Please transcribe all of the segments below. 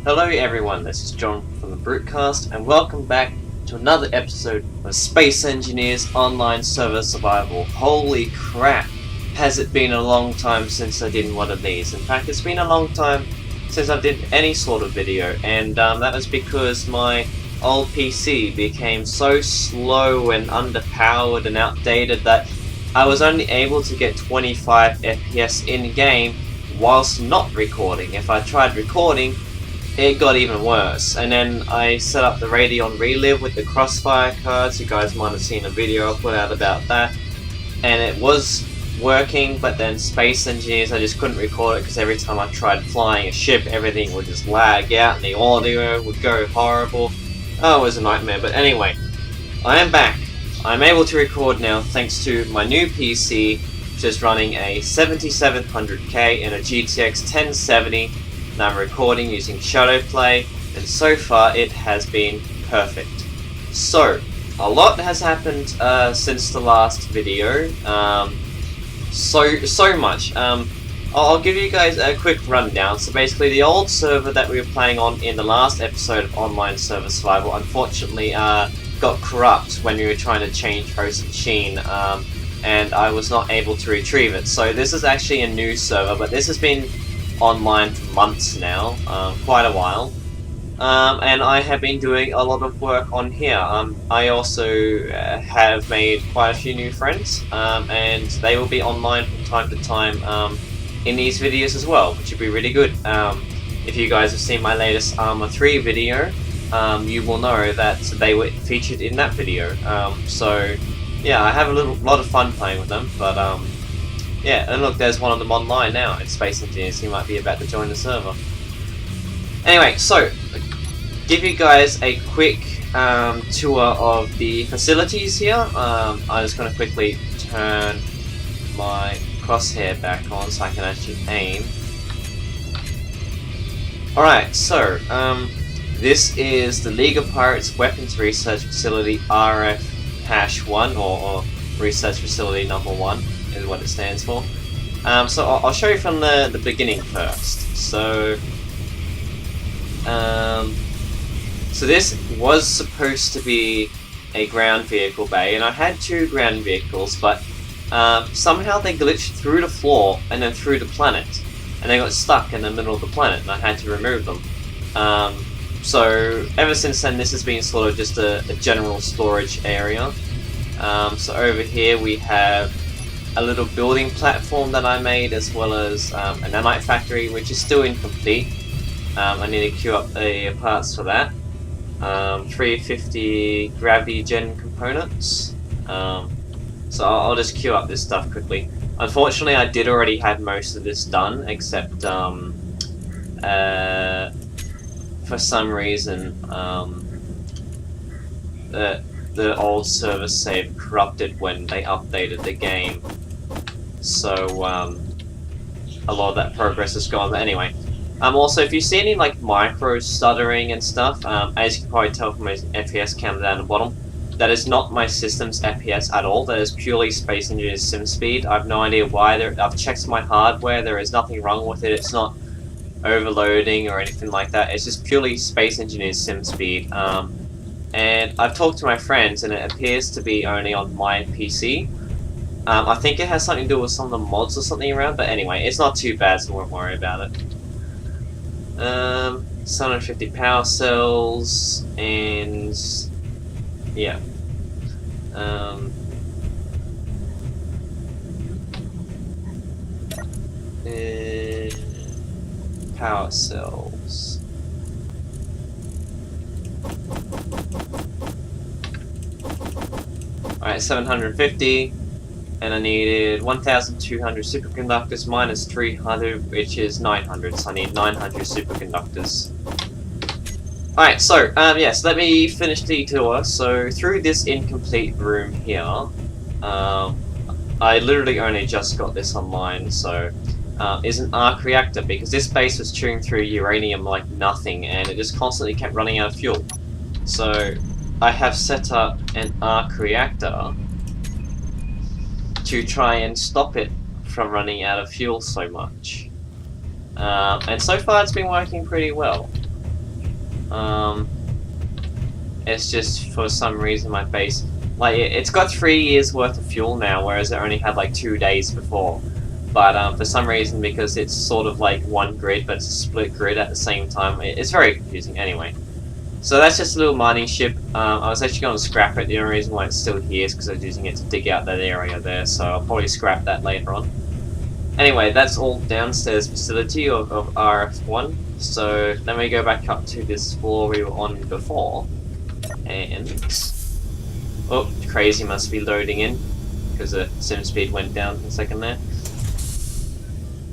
Hello everyone, this is John from the Brutecast, and welcome back to another episode of Space Engineers Online Server Survival. Holy crap, has it been a long time since I did one of these. In fact, it's been a long time since I did any sort of video, and that was because my old PC became so slow and underpowered and outdated that I was only able to get 25 FPS in-game whilst not recording. If I tried recording, it got even worse. And then I set up the Radeon Relive with the Crossfire cards. You guys might have seen a video I put out about that. And it was working, but then Space Engineers, I just couldn't record it because every time I tried flying a ship, everything would just lag out and the audio would go horrible. Oh, it was a nightmare. But anyway, I am back. I'm able to record now thanks to my new PC, which is running a 7700K and a GTX 1070. And I'm recording using Shadowplay, and so far it has been perfect. So, a lot has happened since the last video. So much. I'll give you guys a quick rundown. So basically, the old server that we were playing on in the last episode of Online Server Survival unfortunately got corrupt when we were trying to change host machine, and I was not able to retrieve it. So this is actually a new server, but this has been online for months now, quite a while, and I have been doing a lot of work on here. I also have made quite a few new friends, and they will be online from time to time in these videos as well, which would be really good. If you guys have seen my latest Arma 3 video, you will know that they were featured in that video. So yeah, I have a lot of fun playing with them, but yeah, and look, there's one of them online now. It's Space Engineers. He might be about to join the server. Anyway, so give you guys a quick tour of the facilities here. I'm just going to quickly turn my crosshair back on so I can actually aim. Alright, so this is the League of Pirates Weapons Research Facility RF-1, or Research Facility number 1. Is what it stands for. So I'll show you from the beginning first. So this was supposed to be a ground vehicle bay, and I had 2 ground vehicles, but somehow they glitched through the floor and then through the planet, and they got stuck in the middle of the planet, and I had to remove them. So ever since then, this has been sort of just a general storage area. So over here we have a little building platform that I made, as well as a nanite factory, which is still incomplete. I need to queue up the parts for that. 350 gravity gen components. So I'll just queue up this stuff quickly. Unfortunately, I did already have most of this done, except for some reason the old server save corrupted when they updated the game, so a lot of that progress is gone. But anyway, also if you see any like micro stuttering and stuff, as you can probably tell from my FPS counter down the bottom, that is not my system's FPS at all. That is purely Space Engineers sim speed. I have no idea why. I've checked my hardware, there is nothing wrong with it. It's not overloading or anything like that. It's just purely Space Engineers sim speed. And I've talked to my friends, and it appears to be only on my PC. I think it has something to do with some of the mods or something around, but anyway, it's not too bad, so I won't worry about it. 750 power cells, and yeah. Power cells. Alright, 750, and I needed 1,200 superconductors minus 300, which is 900, so I need 900 superconductors. Alright, so, yes, let me finish the tour. So, through this incomplete room here, I literally only just got this online, so, is an arc reactor, because this base was chewing through uranium like nothing, and it just constantly kept running out of fuel. So, I have set up an arc reactor to try and stop it from running out of fuel so much. And so far it's been working pretty well. It's just for some reason my base, like it's got 3 years worth of fuel now, whereas it only had like 2 days before. But for some reason, because it's sort of like one grid, but it's a split grid at the same time, it's very confusing. Anyway, so that's just a little mining ship. I was actually going to scrap it. The only reason why it's still here is because I was using it to dig out that area there, so I'll probably scrap that later on. Anyway, that's all downstairs facility of RF1. So then we go back up to this floor we were on before, and oh, crazy must be loading in because the sim speed went down for a second there.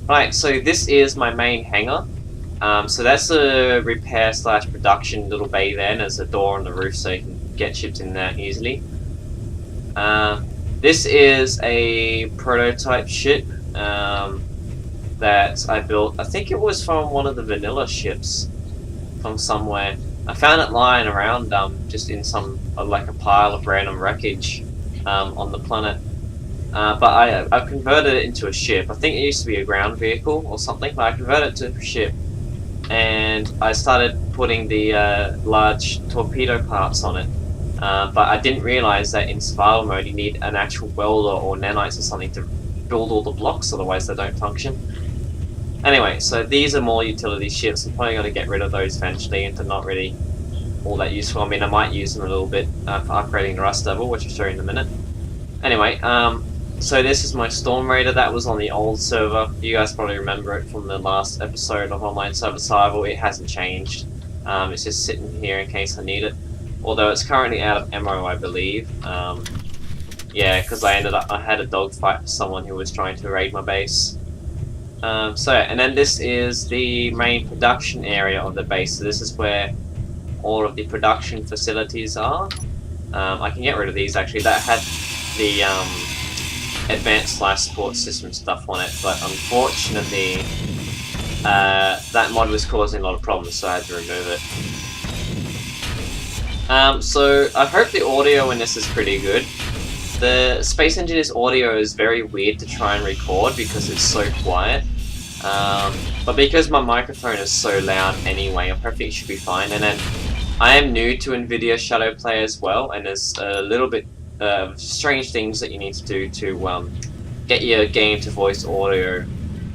Right, so this is my main hangar. So that's a repair / production little bay there, and there's a door on the roof so you can get ships in there easily. This is a prototype ship that I built. I think it was from one of the vanilla ships from somewhere. I found it lying around just in some like a pile of random wreckage on the planet. But I've converted it into a ship. I think it used to be a ground vehicle or something, but I converted it to a ship. And I started putting the large torpedo parts on it. But I didn't realize that in survival mode you need an actual welder or nanites or something to build all the blocks, otherwise they don't function. Anyway, so these are more utility ships. I'm probably going to get rid of those eventually, and they're not really all that useful. I mean, I might use them a little bit for upgrading the Rust Devil, which I'll show you in a minute. Anyway, so this is my Storm Raider. That was on the old server. You guys probably remember it from the last episode of Online Server Survival. It hasn't changed. It's just sitting here in case I need it. Although it's currently out of ammo, I believe. Yeah, because I had a dogfight with someone who was trying to raid my base. And then this is the main production area of the base. So this is where all of the production facilities are. I can get rid of these actually. That had the advanced / support system stuff on it, but unfortunately that mod was causing a lot of problems, so I had to remove it. So I hope the audio in this is pretty good. The Space Engineer's audio is very weird to try and record because it's so quiet. But because my microphone is so loud anyway, I'm hoping it should be fine. And then I am new to NVIDIA Shadowplay as well, and there's a little bit strange things that you need to do to get your game to voice audio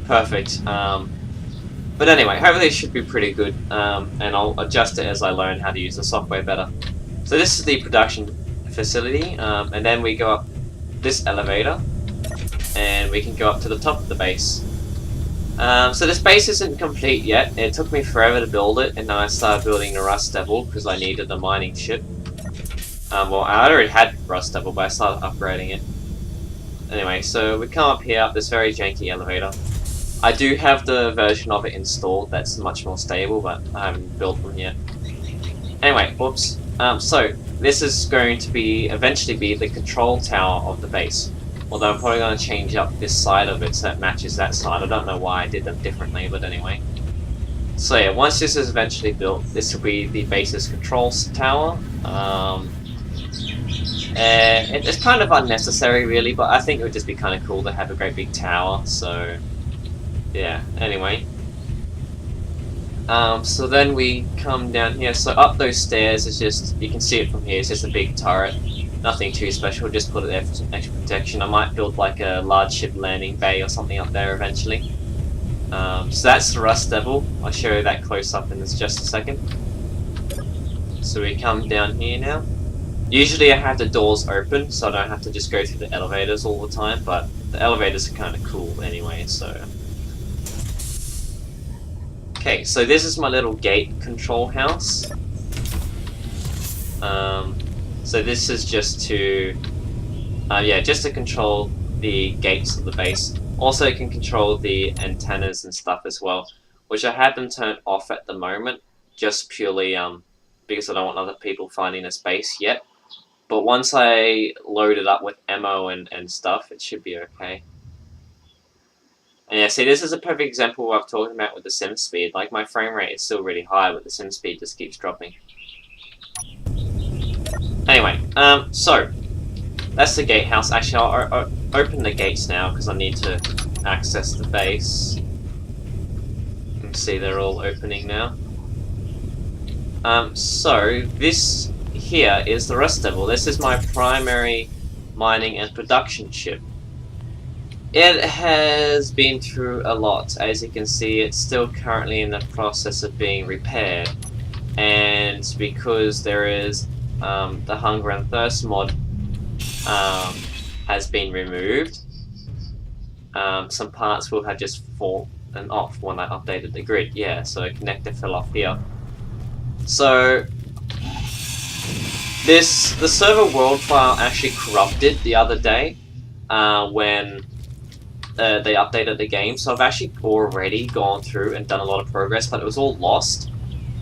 perfect. But anyway, hopefully it should be pretty good, and I'll adjust it as I learn how to use the software better. So this is the production facility, and then we go up this elevator, and we can go up to the top of the base. So this base isn't complete yet. It took me forever to build it, and then I started building the Rust Devil because I needed a mining ship. Well, I already had Rust Devil, but I started upgrading it. Anyway, so we come up here, up this very janky elevator. I do have the version of it installed that's much more stable, but I haven't built one yet. Anyway, whoops. So this is going to eventually be the control tower of the base. Although I'm probably going to change up this side of it so it matches that side. I don't know why I did them differently, but anyway. So yeah, once this is eventually built, this will be the base's control tower. It's kind of unnecessary really, but I think it would just be kind of cool to have a great big tower, so yeah, anyway. So then we come down here, so up those stairs is just, you can see it from here, it's just a big turret. Nothing too special, just put it there for some extra protection. I might build like a large ship landing bay or something up there eventually. So that's the Rust Devil. I'll show you that close up in just a second. So we come down here now. Usually I have the doors open, so I don't have to just go through the elevators all the time, but the elevators are kind of cool anyway, so... Okay, so this is my little gate control house. So this is just to, just to control the gates of the base. Also it can control the antennas and stuff as well, which I have them turned off at the moment, just purely because I don't want other people finding this base yet. But once I load it up with ammo and stuff, it should be okay. And yeah, see, this is a perfect example of what I'm talking about with the sim speed. Like, my frame rate is still really high, but the sim speed just keeps dropping. Anyway, so that's the gatehouse. Actually, I'll open the gates now because I need to access the base. You can see they're all opening now. So this here is the rust level. This is my primary mining and production ship. It has been through a lot. As you can see, it's still currently in the process of being repaired. And because there is the Hunger and Thirst mod has been removed, some parts will have just fallen off when I updated the grid. Yeah, so a connector fell off here. So the server world file actually corrupted the other day when they updated the game. So I've actually already gone through and done a lot of progress, but it was all lost.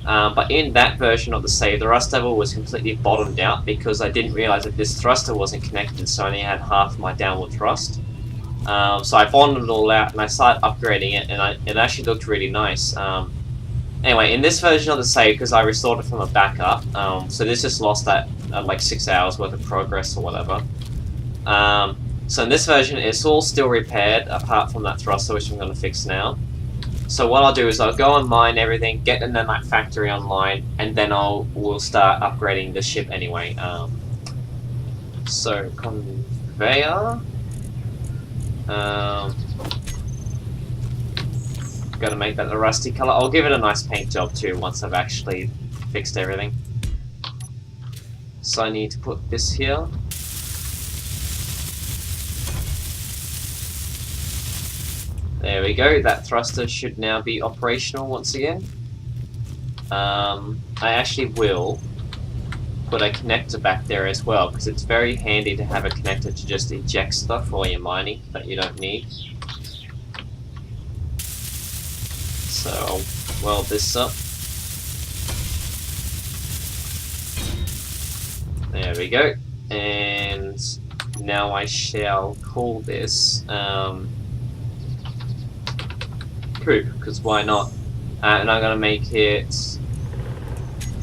But in that version of the save, the rust level was completely bottomed out because I didn't realize that this thruster wasn't connected, so I only had half my downward thrust. So I bottomed it all out and I started upgrading it, and it actually looked really nice. Anyway, in this version of the save, because I restored it from a backup, so this just lost that like 6 hours worth of progress or whatever. So in this version, it's all still repaired, apart from that thruster, which I'm going to fix now. So what I'll do is I'll go and mine everything, get the Nanite factory online, and then we'll start upgrading the ship anyway. So conveyor. Gotta make that a rusty color. I'll give it a nice paint job too once I've actually fixed everything. So I need to put this here. There we go, that thruster should now be operational once again. I actually will put a connector back there as well, because it's very handy to have a connector to just eject stuff while you're mining that you don't need. So I'll weld this up. There we go. And now I shall call this poop, because why not? And I'm going to make it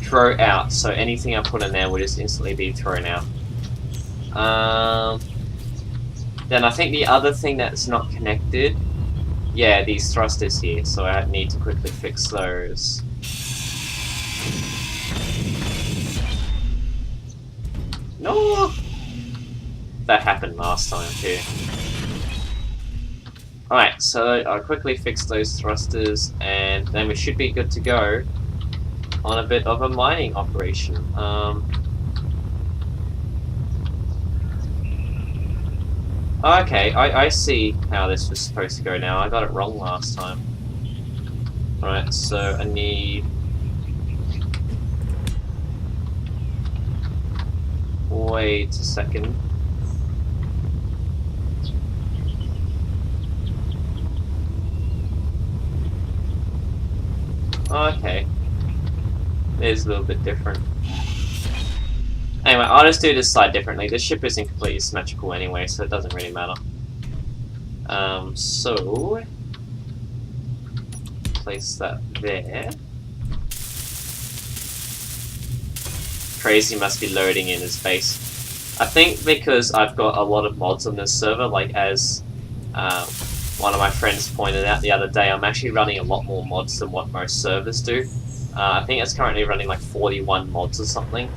throw out, so anything I put in there will just instantly be thrown out. Then I think the other thing that's not connected, yeah, these thrusters here, so I need to quickly fix those. No! That happened last time too. Alright, so I'll quickly fix those thrusters, and then we should be good to go on a bit of a mining operation. Okay, I see how this was supposed to go now. I got it wrong last time. Alright, so I need... Wait a second. Okay. It is a little bit different. Anyway, I'll just do this side differently. This ship isn't completely symmetrical anyway, so it doesn't really matter. So... place that there. Crazy must be loading in his base. I think because I've got a lot of mods on this server, like as one of my friends pointed out the other day, I'm actually running a lot more mods than what most servers do. I think it's currently running like 41 mods or something,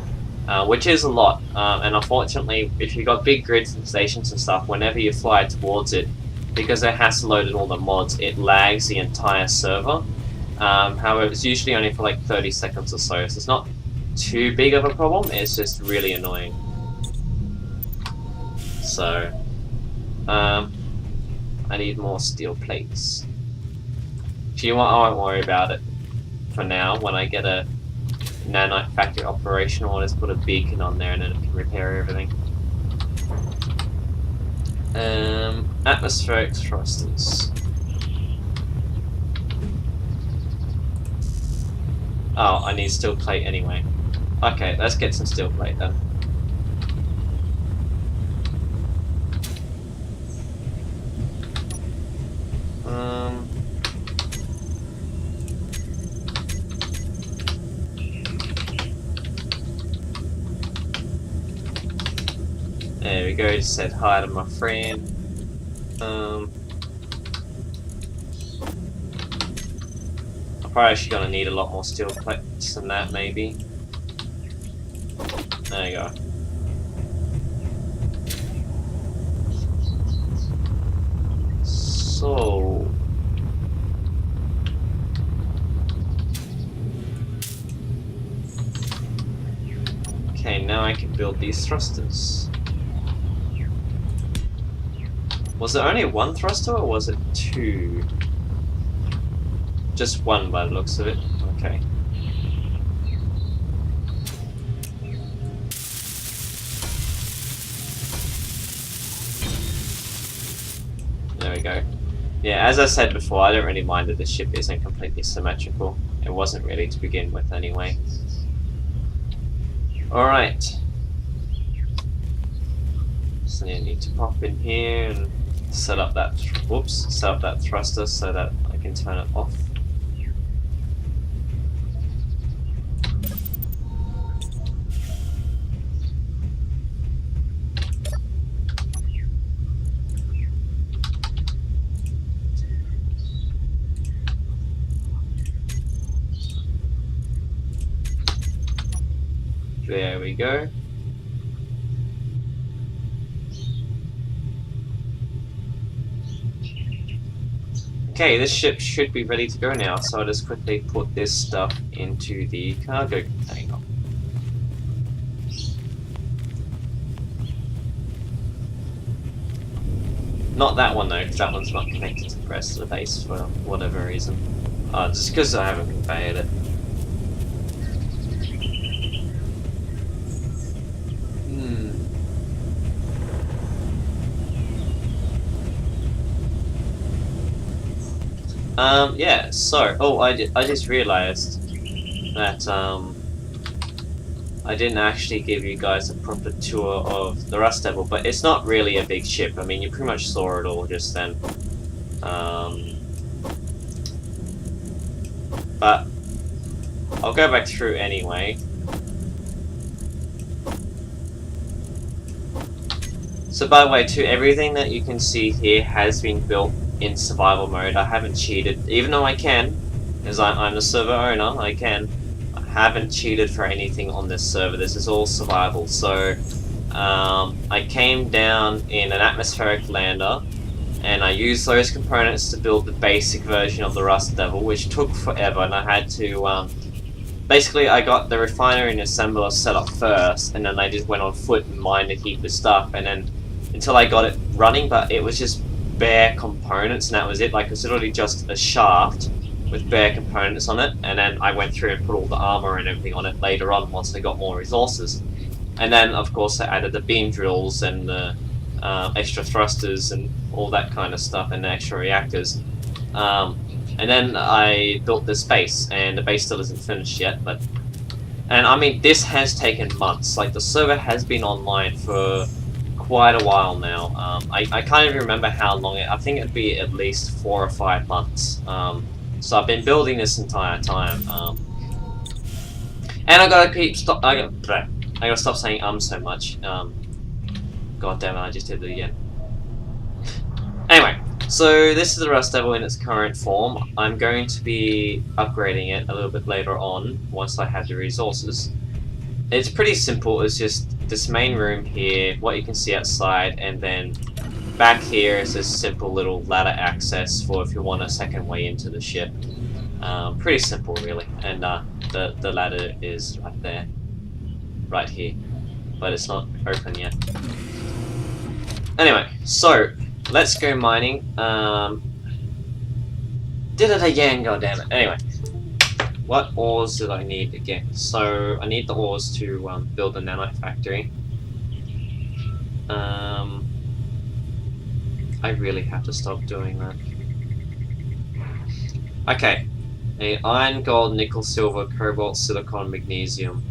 which is a lot. And unfortunately, if you've got big grids and stations and stuff, whenever you fly towards it, because it has to load in all the mods, it lags the entire server. However, it's usually only for like 30 seconds or so it's not too big of a problem, it's just really annoying. So, I need more steel plates. Do you know what? I won't worry about it for now. When I get a nanite factory operational, I'll just put a beacon on there and then it can repair everything. Atmospheric thrusters. Oh, I need steel plate anyway. Okay, let's get some steel plate then. There we go, just said hi to my friend. Probably actually gonna need a lot more steel plates than that, maybe. There you go. So... okay, now I can build these thrusters. Was there only one thruster or was it two? Just one by the looks of it. Okay. There we go. Yeah, as I said before, I don't really mind that the ship isn't completely symmetrical. It wasn't really to begin with anyway. Alright. So you need to pop in here and set up that thruster so that I can turn it off. There we go. Okay, this ship should be ready to go now, so I'll just quickly put this stuff into the cargo container. Not that one though, because that one's not connected to the rest of the base for whatever reason. Just because I haven't conveyed it. Yeah, so, I just realized that, I didn't actually give you guys a proper tour of the Rust Devil, but it's not really a big ship. I mean, you pretty much saw it all just then. But, I'll go back through anyway. So by the way, too, everything that you can see here has been built in survival mode. I haven't cheated, even though I can, as I'm the server owner, I haven't cheated for anything on this server. This is all survival. So I came down in an atmospheric lander and I used those components to build the basic version of the Rust Devil, which took forever, and I had to basically I got the refinery and assembler set up first, and then I just went on foot and mined a heap of stuff, and then until I got it running, but it was just bare components and that was it. Like, it was literally just a shaft with bare components on it, and then I went through and put all the armor and everything on it later on once I got more resources. And then of course I added the beam drills and the extra thrusters and all that kind of stuff, and the extra reactors. And then I built this base, and the base still isn't finished yet, and I mean, this has taken months. Like, the server has been online for quite a while now. I can't even remember how long I think it'd be at least 4 or 5 months. So I've been building this entire time. And I gotta stop saying so much. God damn it, I just did it again. Anyway, so this is the Rust Devil in its current form. I'm going to be upgrading it a little bit later on once I have the resources. It's pretty simple. It's just this main room here, what you can see outside, and then back here is this simple little ladder access for if you want a second way into the ship. Pretty simple, really. And the ladder is right there, right here, but it's not open yet. Anyway, so let's go mining. Did it again, goddammit. Anyway. What ores did I need again? So I need the ores to build a nano factory. I really have to stop doing that. Okay, iron, gold, nickel, silver, cobalt, silicon, magnesium.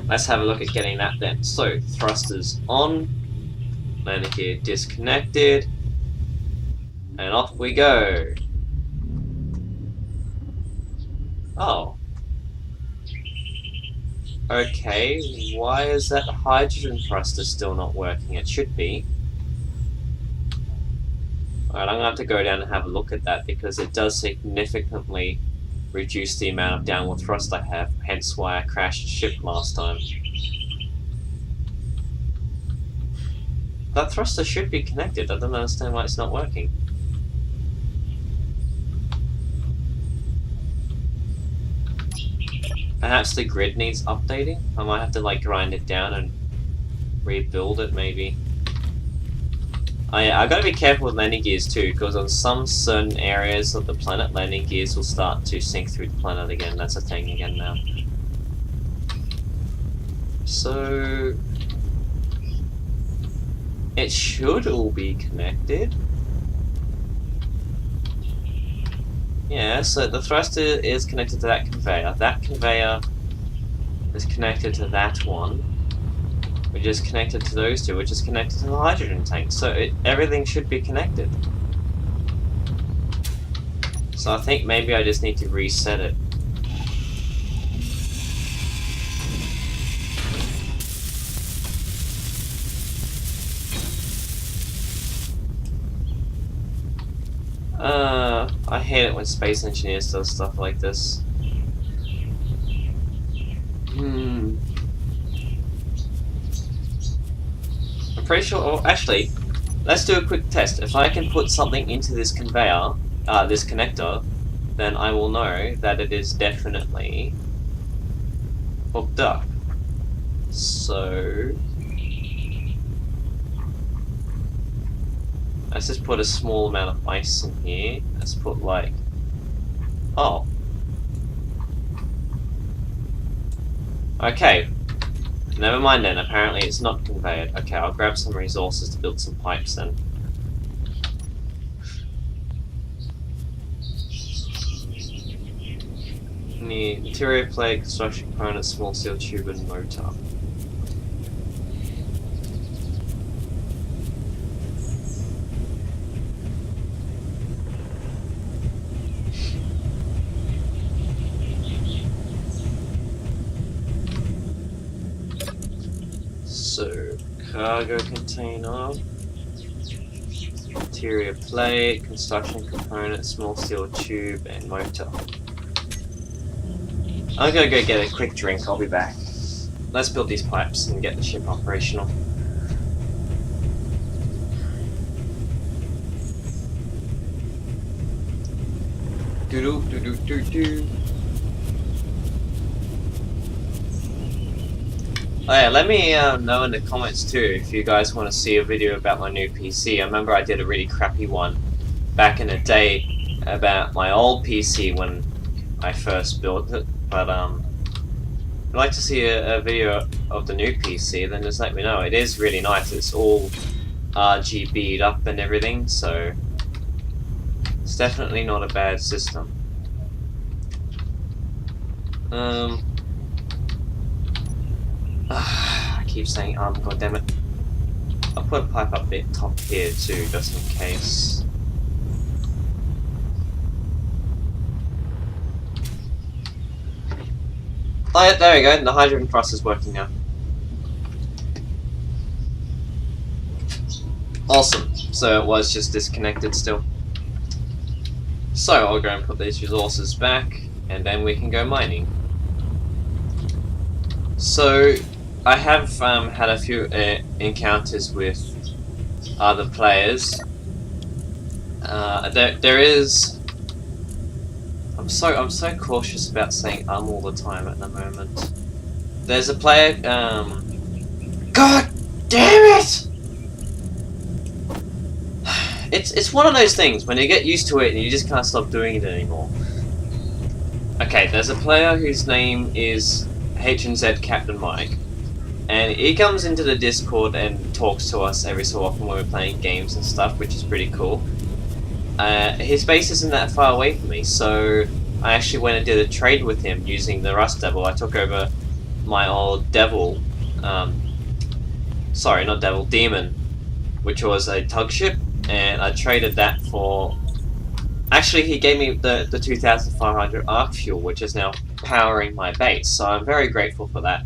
Let's have a look at getting that then. So thrusters on, lander gear disconnected, and off we go. Oh. Okay, why is that hydrogen thruster still not working? It should be. Alright, I'm gonna have to go down and have a look at that because it does significantly reduce the amount of downward thrust I have, hence why I crashed the ship last time. That thruster should be connected, I don't understand why it's not working. Perhaps the grid needs updating? I might have to like grind it down and rebuild it maybe. Oh yeah, I've got to be careful with landing gears too, because on some certain areas of the planet, landing gears will start to sink through the planet again. That's a thing again now. So... it should all be connected. Yeah, so the thruster is connected to that conveyor. That conveyor is connected to that one, which is connected to those two, which is connected to the hydrogen tank. So everything should be connected. So I think maybe I just need to reset it. I hate it when Space Engineers does stuff like this. I'm pretty sure... oh, actually, let's do a quick test. If I can put something into this conveyor, this connector, then I will know that it is definitely hooked up. So... let's just put a small amount of ice in here. Let's put like... oh. Okay. Never mind then, apparently it's not conveyed. Okay, I'll grab some resources to build some pipes then. Need interior plate, construction components, small steel tube and motor. So, cargo container, interior plate, construction component, small steel tube, and motor. I'm gonna go get a quick drink, I'll be back. Let's build these pipes and get the ship operational. Doo doo doo doo doo. Oh yeah, let me know in the comments too if you guys want to see a video about my new PC. I remember I did a really crappy one back in the day about my old PC when I first built it, but if you'd like to see a video of the new PC, then just let me know. It is really nice, it's all RGB'd up and everything, so it's definitely not a bad system. I keep saying god damn it. I'll put a pipe up at top here too, just in case. Oh yeah, there we go, the hydrogen thrust is working now. Awesome, so it was just disconnected still. So I'll go and put these resources back, and then we can go mining. So I have had a few encounters with other players. There is. I'm so cautious about saying all the time at the moment. There's a player. God damn it! It's one of those things when you get used to it and you just can't stop doing it anymore. Okay, there's a player whose name is H&Z Captain Mike, and he comes into the Discord and talks to us every so often when we're playing games and stuff, which is pretty cool. His base isn't that far away from me, so I actually went and did a trade with him using the Rust Devil. I took over my old Devil, sorry, not Devil, Demon, which was a tug ship, and I traded that for... actually, he gave me the 2500 arc fuel, which is now powering my base, so I'm very grateful for that.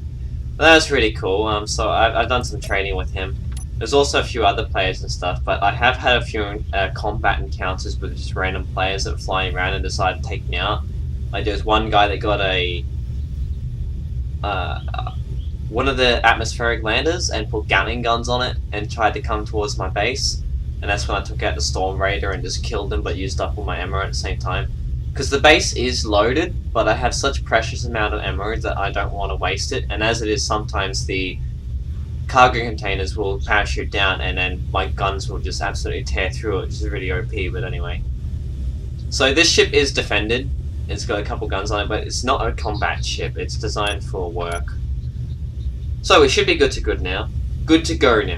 But that was really cool. So I've done some training with him. There's also a few other players and stuff, but I have had a few combat encounters with just random players that are flying around and decide to take me out. Like there's one guy that got a one of the atmospheric landers and put Gatling guns on it and tried to come towards my base, and that's when I took out the Storm Raider and just killed him, but used up all my ammo at the same time. Because the base is loaded, but I have such precious amount of ammo that I don't want to waste it, and as it is, sometimes the cargo containers will parachute down and then my guns will just absolutely tear through it, which is really OP, but anyway. So this ship is defended, it's got a couple guns on it, but it's not a combat ship, it's designed for work. So we should be good to go now.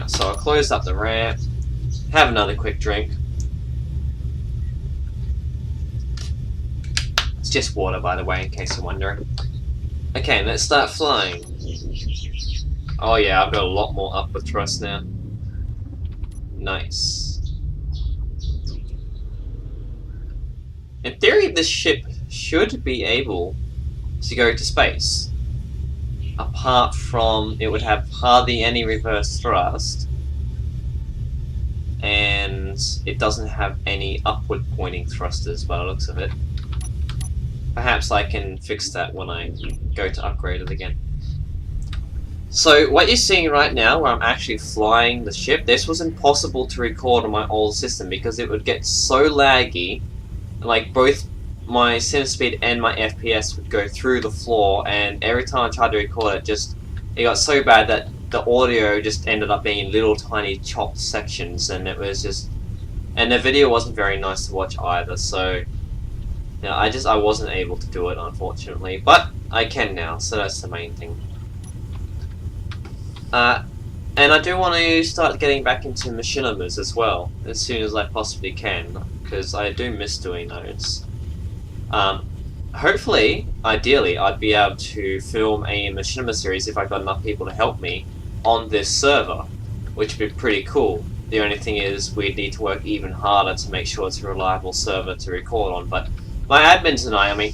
So I'll close up the ramp, have another quick drink. It's just water, by the way, in case you're wondering. Okay, let's start flying. Oh yeah, I've got a lot more upward thrust now. Nice. In theory, this ship should be able to go to space. Apart from, it would have hardly any reverse thrust. And it doesn't have any upward pointing thrusters by the looks of it. Perhaps I can fix that when I go to upgrade it again. So what you're seeing right now, where I'm actually flying the ship, this was impossible to record on my old system because it would get so laggy, like both my center speed and my FPS would go through the floor, and every time I tried to record it, it got so bad that the audio just ended up being in little tiny chopped sections, and it was just, and the video wasn't very nice to watch either. So yeah, I wasn't able to do it, unfortunately, but I can now, so that's the main thing. And I do want to start getting back into machinimas as well, as soon as I possibly can, because I do miss doing those. Hopefully, ideally, I'd be able to film a machinima series if I got enough people to help me on this server, which would be pretty cool. The only thing is, we'd need to work even harder to make sure it's a reliable server to record on, but my admins and I mean,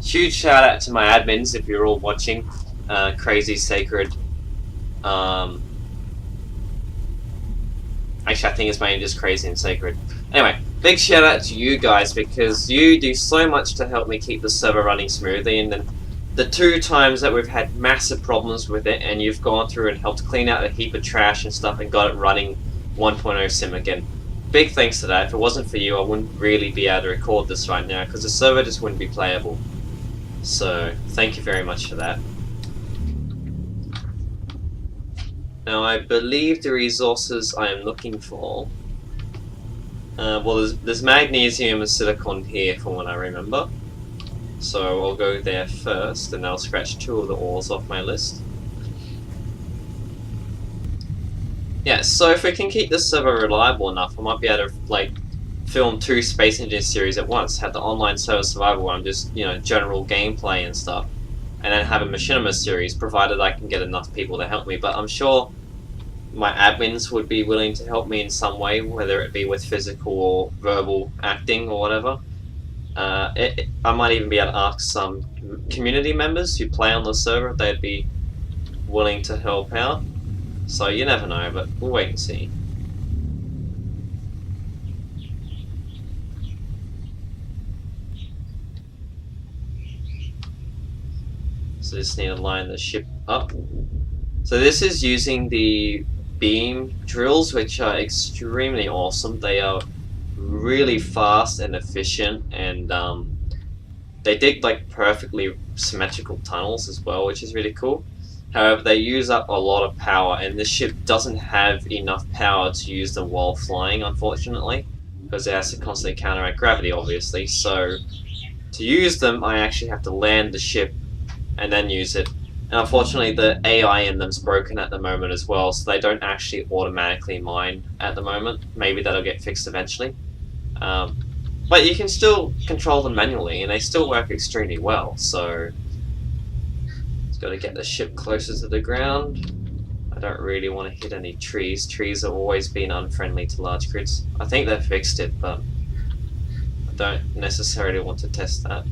huge shout out to my admins if you're all watching, Crazy Sacred, actually I think his name is just Crazy and Sacred. Anyway, big shout out to you guys because you do so much to help me keep the server running smoothly, and then the 2 times that we've had massive problems with it and you've gone through and helped clean out a heap of trash and stuff and got it running 1.0 sim again. Big thanks to that. If it wasn't for you, I wouldn't really be able to record this right now because the server just wouldn't be playable. So, thank you very much for that. Now, I believe the resources I am looking for... well, there's magnesium and silicon here from what I remember. So I'll go there first, and I'll scratch 2 of the ores off my list. Yeah, so if we can keep this server reliable enough, I might be able to, like, film 2 Space Engine series at once. Have the online server survival where I'm just, you know, general gameplay and stuff. And then have a machinima series, provided I can get enough people to help me. But I'm sure my admins would be willing to help me in some way, whether it be with physical or verbal acting or whatever. I might even be able to ask some community members who play on the server if they'd be willing to help out. So you never know, but we'll wait and see. So just need to line the ship up. So this is using the beam drills, which are extremely awesome. They are really fast and efficient, and they dig like perfectly symmetrical tunnels as well, which is really cool. However, they use up a lot of power, and this ship doesn't have enough power to use them while flying, unfortunately, because it has to constantly counteract gravity, obviously. So to use them, I actually have to land the ship and then use it. And unfortunately, the AI in them's broken at the moment as well, so they don't actually automatically mine at the moment. Maybe that'll get fixed eventually. But you can still control them manually, and they still work extremely well, so... Just gotta get the ship closer to the ground. I don't really want to hit any trees. Trees have always been unfriendly to large grids. I think they've fixed it, but I don't necessarily want to test that.